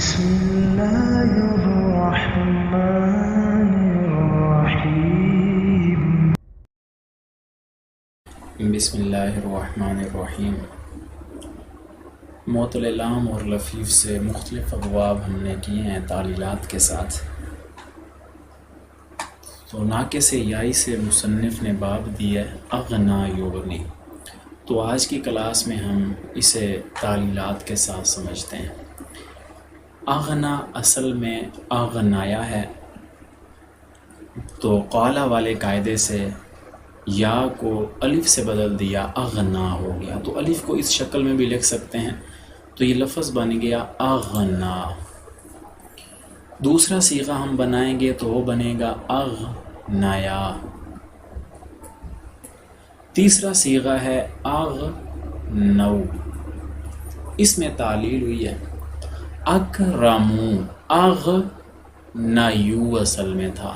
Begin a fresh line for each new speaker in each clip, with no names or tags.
بسم الله الرحمن الرحیم۔
بسم اللہ الرحمن الرحیم۔ معطل لام اور لفیف سے مختلف ابواب ہم نے کیے ہیں تعلیلات کے ساتھ۔ تو ناقص یائی سے مصنف نے باب دیا اغنا یغنی، تو آج کی کلاس میں ہم اسے تعلیلات کے ساتھ سمجھتے ہیں۔ اغنا اصل میں اغنایا ہے، تو قالا والے قاعدے سے یا کو الف سے بدل دیا اغنا ہو گیا، تو الف کو اس شکل میں بھی لکھ سکتے ہیں، تو یہ لفظ بن گیا اغنا۔ دوسرا صیغہ ہم بنائیں گے تو وہ بنے گا اغنایا۔ تیسرا صیغہ ہے اغنو، اس میں تعلیل ہوئی ہے اکرمو، اغنیو اصل میں تھا۔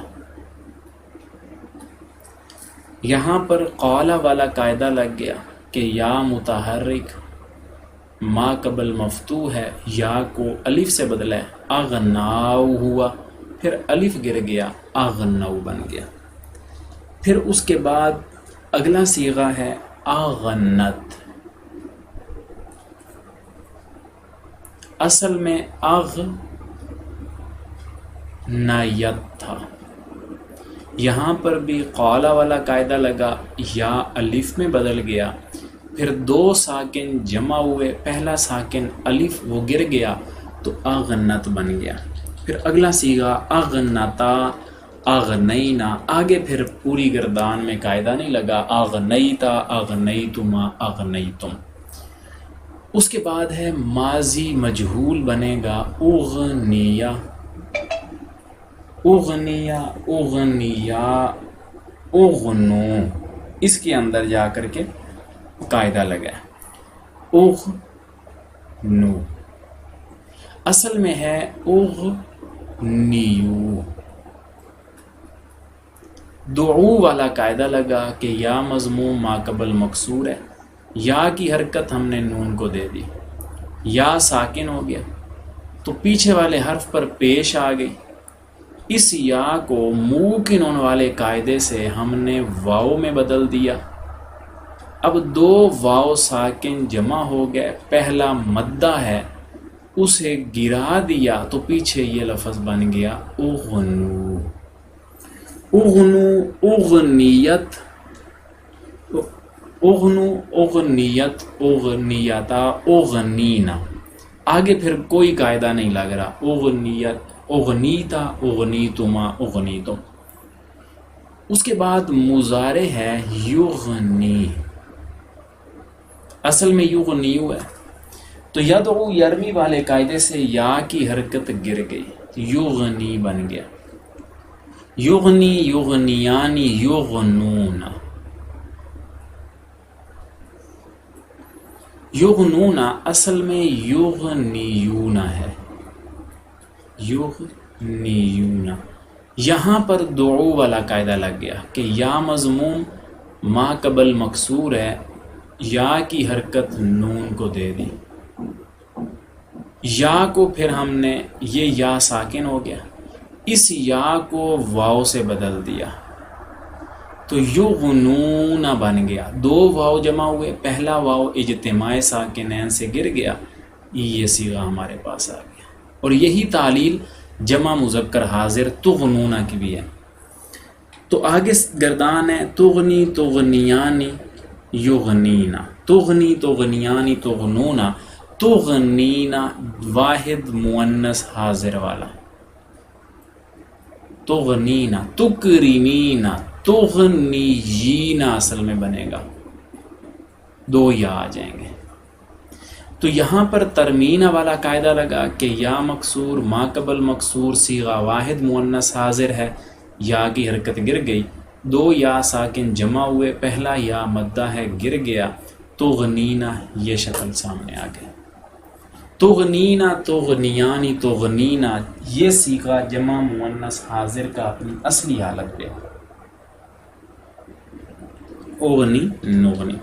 یہاں پر قالا والا قاعدہ لگ گیا کہ یا متحرک ما قبل مفتوح ہے، یا کو الف سے بدلا ہے اغناؤ ہوا، پھر الف گر گیا اغنو بن گیا۔ پھر اس کے بعد اگلا صیغہ ہے اغنت، اصل میں اغنیت تھا۔ یہاں پر بھی قالا والا قاعدہ لگا، یا الف میں بدل گیا، پھر دو ساکن جمع ہوئے، پہلا ساکن الف وہ گر گیا تو اغنت بن گیا۔ پھر اگلا صیغہ اغنتا، اغنینا، آگے پھر پوری گردان میں قاعدہ نہیں لگا اغنیتا، اغنیتما، اغنیتم۔ اس کے بعد ہے ماضی مجہول بنے گا اغنیہ، اغنیہ، اغنیا، اغنو، اس کے اندر جا کر کے قاعدہ لگا اغنو، اصل میں ہے اغنیو۔ دعو والا قاعدہ لگا کہ یا مضموم ما قبل مکسور ہے، یا کی حرکت ہم نے نون کو دے دی، یا ساکن ہو گیا تو پیچھے والے حرف پر پیش آ گئی، اس یا کو موکنون والے قاعدے سے ہم نے واو میں بدل دیا۔ اب دو واو ساکن جمع ہو گئے، پہلا مدہ ہے اسے گرا دیا تو پیچھے یہ لفظ بن گیا اغنو، اغنو، اغنیت، اغنو، اغنیت، اغنیتا، اغنینا، آگے پھر کوئی قاعدہ نہیں لگ رہا، اغنیت، اغنیتا، اغنیتما، اغنیتم۔ اس کے بعد مضارع ہے یغنی، اصل میں یغنیو ہے، تو یدعو یرمی والے قاعدے سے یا کی حرکت گر گئی، یغنی بن گیا۔ یغنی، یغنیانی، یغنون، یغنون اصل میں یغنیون ہے، یغنیون۔ یہاں پر دعو والا قاعدہ لگ گیا کہ یا مضموم ما قبل مکسور ہے، یا کی حرکت نون کو دے دی، یا کو پھر ہم نے یہ یا ساکن ہو گیا، اس یا کو واو سے بدل دیا تو یغنون بن گیا۔ دو واو جمع ہوئے، پہلا واو اجتماع ساکنین سے گر گیا، یہ صیغہ ہمارے پاس آ گیا۔ اور یہی تعلیل جمع مذکر حاضر تغنون کی بھی ہے۔ تو آگے گردان ہے تغنی، تغنیانی، یغنینا، تغنی، تغنیانی، تغنونا، تغنینا، واحد مؤنث حاضر والا، تغنینا، تکرمینا، تغنیینا اصل میں بنے گا، دو یا آ جائیں گے۔ تو یہاں پر ترمینہ والا قاعدہ لگا کہ یا مکسور ما قبل مکسور صیغہ واحد مؤنث حاضر ہے، یا کی حرکت گر گئی، دو یا ساکن جمع ہوئے، پہلا یا مدہ ہے گر گیا، تغنینا، یہ شکل سامنے آ گئی۔ تغنینا، تغنیانی، تغنینا، یہ صیغہ جمع مؤنث حاضر کا اپنی اصلی حالت پہ، اغنی، نغنی۔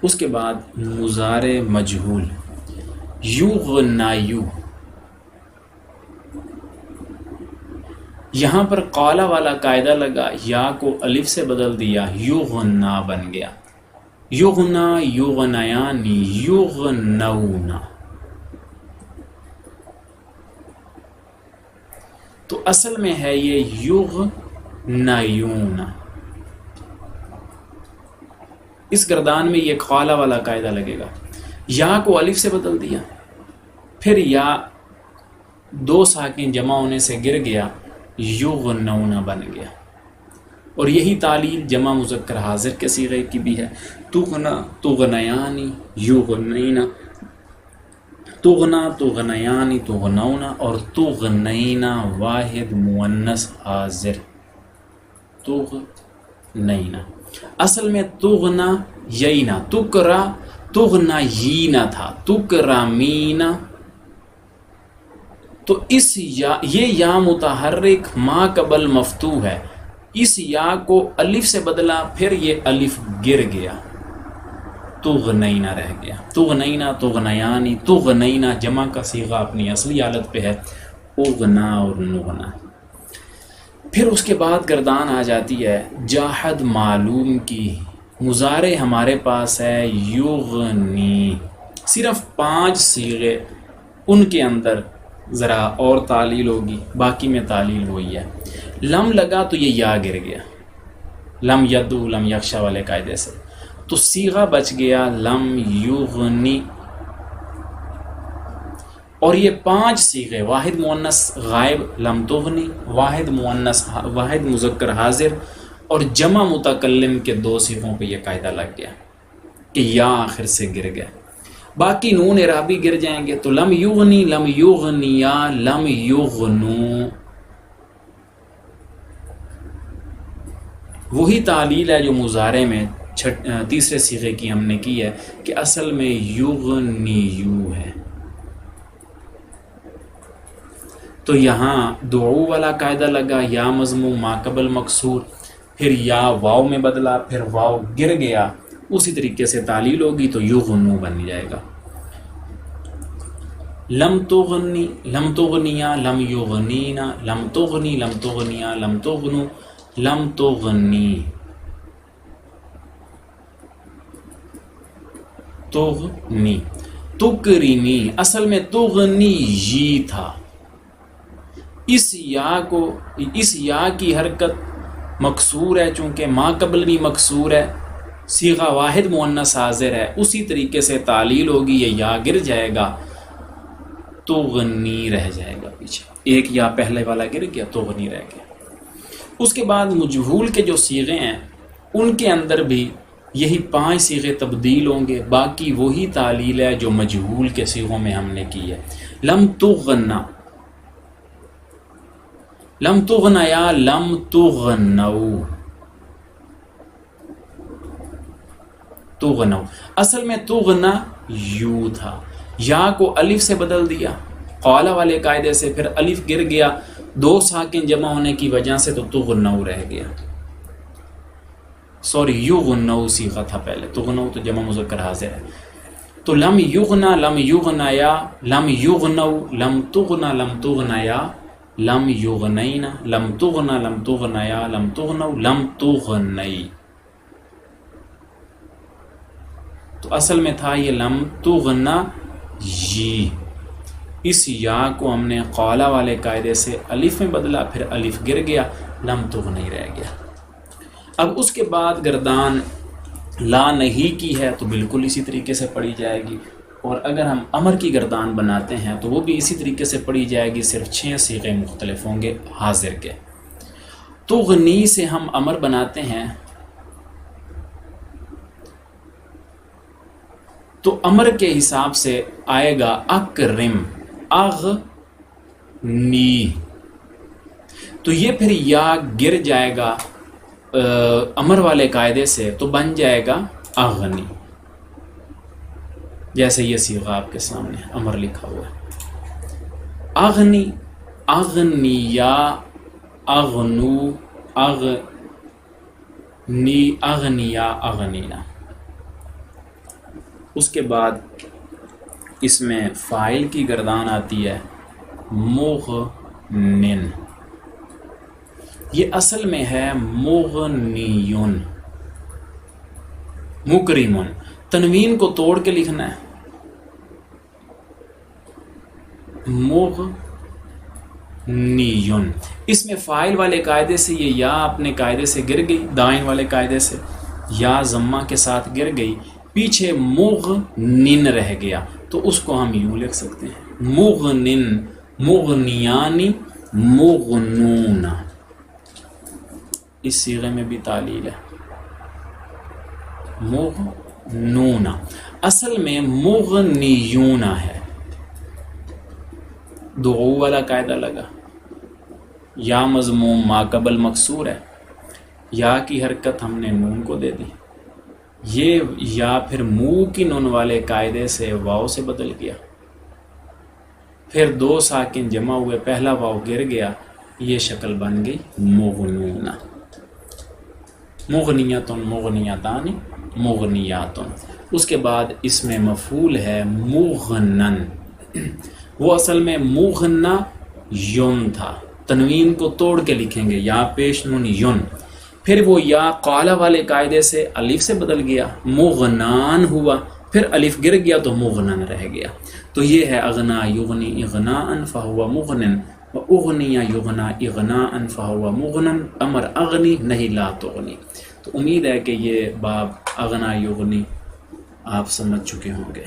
اس کے بعد مضارع مجہول یغنیو، یہاں پر قالا والا قاعدہ لگا، یا کو الف سے بدل دیا، یغنا بن گیا، یغنا یغنیانی یغنونا. تو اصل میں ہے یہ یغنیون. اس گردان میں یہ قالا والا قاعدہ لگے گا. یا کو الف سے بدل دیا، پھر یا دو ساکن جمع ہونے سے گر گیا، یغنون بن گیا. اور یہی تعلیل جمع مذکر حاضر کے صیغے کی بھی ہے. تغنا تغنیانی یغنینا، تغنا تغنیانی تغنونا، اور تغنینا واحد مؤنث حاضر، تغنینا. اصل میں تغنا یینا، تکرا تغنا یینا تھا، تکرا مینا. تو اس یہ یا متحرک ما قبل مفتوح ہے، اس یا کو الف سے بدلا، پھر یہ الف گر گیا، تغنینا رہ گیا. تغنینا تغنیانی تغنینا جمع کا صیغہ اپنی اصلی حالت پہ ہے، اغنا اور نغنا. پھر اس کے بعد گردان آ جاتی ہے جاحد معلوم کی. مضارع ہمارے پاس ہے یغنی، صرف 5 صیغے، ان کے اندر ذرا اور تعلیل ہوگی، باقی میں تعلیل ہوئی ہے. لم لگا تو یہ یا گر گیا، لم یدو لم یخشا والے قاعدے سے، تو صیغہ بچ گیا لم یغنی. اور یہ 5 صیغے، واحد مؤنث غائب لم تغنی، واحد مذکر حاضر اور جمع متکلم کے 2 صیغوں پہ یہ قاعدہ لگ گیا کہ یا آخر سے گر گیا. باقی نون اعرابی گر جائیں گے تو لم یغنی لم یغنیا لم یغنو. وہی تعلیل ہے جو مضارع میں تیسرے صیغے کی ہم نے کی ہے کہ اصل میں یغنیو ہے. تو یہاں دعو والا قاعدہ لگا، یا مضموم ما قبل مکسور، پھر یا واو میں بدلا، پھر واو گر گیا، اسی طریقے سے تعلیل ہوگی تو یغنو بن جائے گا. لم تغنی لم تغنیا لم یغنینا لم تغنی لم تغنیا لم تغنو لم تغنی تغنی. تکریمی اصل میں تغنی جی تھا. اس یا کی حرکت مکسور ہے، چونکہ ما قبل بھی مکسور ہے، صیغہ واحد مؤنث حاضر ہے، اسی طریقے سے تعلیل ہوگی، یہ یا گر جائے گا، تغنی رہ جائے گا پیچھے. ایک یا پہلے والا گر گیا، تغنی رہ گیا. اس کے بعد مجہول کے جو صیغے ہیں ان کے اندر بھی یہی 5 صیغے تبدیل ہوں گے، باقی وہی تعلیل ہے جو مجہول کے صیغوں میں ہم نے کی ہے. لم تغنا لم تغنیا لم تغنو تغنو. اصل میں تغنا یو تھا، یا کو الف سے بدل دیا قالا والے قاعدے سے، پھر الف گر گیا 2 ساکن جمع ہونے کی وجہ سے، تو تغنو رہ گیا. سوری یغنو صیغہ تھا پہلے، تغنو تو جمع مذکر حاضر ہے. تو لم یغنا لم یغنیا لم یغنو لم تغنا لم تغنیا لم یغنینا لم تغنا لم تغنیا لم تغنو لم تغنی. تو اصل میں تھا یہ لم تغنا جی. اس یا کو ہم نے قالا والے قاعدے سے الف میں بدلا، پھر الف گر گیا، لم تغنی رہ گیا. اب اس کے بعد گردان لا نہیں کی ہے تو بالکل اسی طریقے سے پڑھی جائے گی، اور اگر ہم امر کی گردان بناتے ہیں تو وہ بھی اسی طریقے سے پڑھی جائے گی، صرف 6 صیغے مختلف ہوں گے حاضر کے. تغنی سے ہم امر بناتے ہیں تو امر کے حساب سے آئے گا اکرم اغنی. تو یہ پھر یا گر جائے گا امر والے قاعدے سے، تو بن جائے گا اغنی. جیسے یہ صیغہ آپ کے سامنے امر لکھا ہوا ہے، اغنی اغنیا اغنو اغنی اغنیا اغنینا. اس کے بعد اس میں فاعل کی گردان آتی ہے مغنن. یہ اصل میں ہے مغنیون، مکرمون، تنوین کو توڑ کے لکھنا ہے، مغنیون۔ اس میں فاعل والے قاعدے سے یہ یا اپنے قاعدے سے گر گئی، دائن والے قاعدے سے یا ضمہ کے ساتھ گر گئی، پیچھے مغنن رہ گیا، تو اس کو ہم یوں لکھ سکتے ہیں مغنن، مغنیانی، مغنون۔ اس صیغے میں بھی تعلیل ہے، مغنون، اصل میں مغنیون ہے، دعو والا قاعدہ لگا، یا مضموم ما قبل مکسور ہے، یا کی حرکت ہم نے نون کو دے دی، یہ یا پھر منہ کی نون والے قاعدے سے واؤ سے بدل گیا، پھر دو ساکن جمع ہوئے، پہلا واؤ گر گیا، یہ شکل بن گئی مغنون، مغنیتن، مغنیتان، مغنیاتن۔ اس کے بعد اس میں مفعول ہے مغنن، وہ اصل میں مغنا یون تھا، تنوین کو توڑ کے لکھیں گے، یا پیش نون یون، پھر وہ یا قالا والے قاعدے سے الف سے بدل گیا، مغنان ہوا، پھر الف گر گیا تو مغنن رہ گیا۔ تو یہ ہے اغنا یغنی اغناء فہو مغنن، و اغنی یغنا اغناء فہو مغنن، امر اغنی نہیں لا تغنی۔ تو امید ہے کہ یہ باب اغنا یغنی آپ سمجھ چکے ہوں گے۔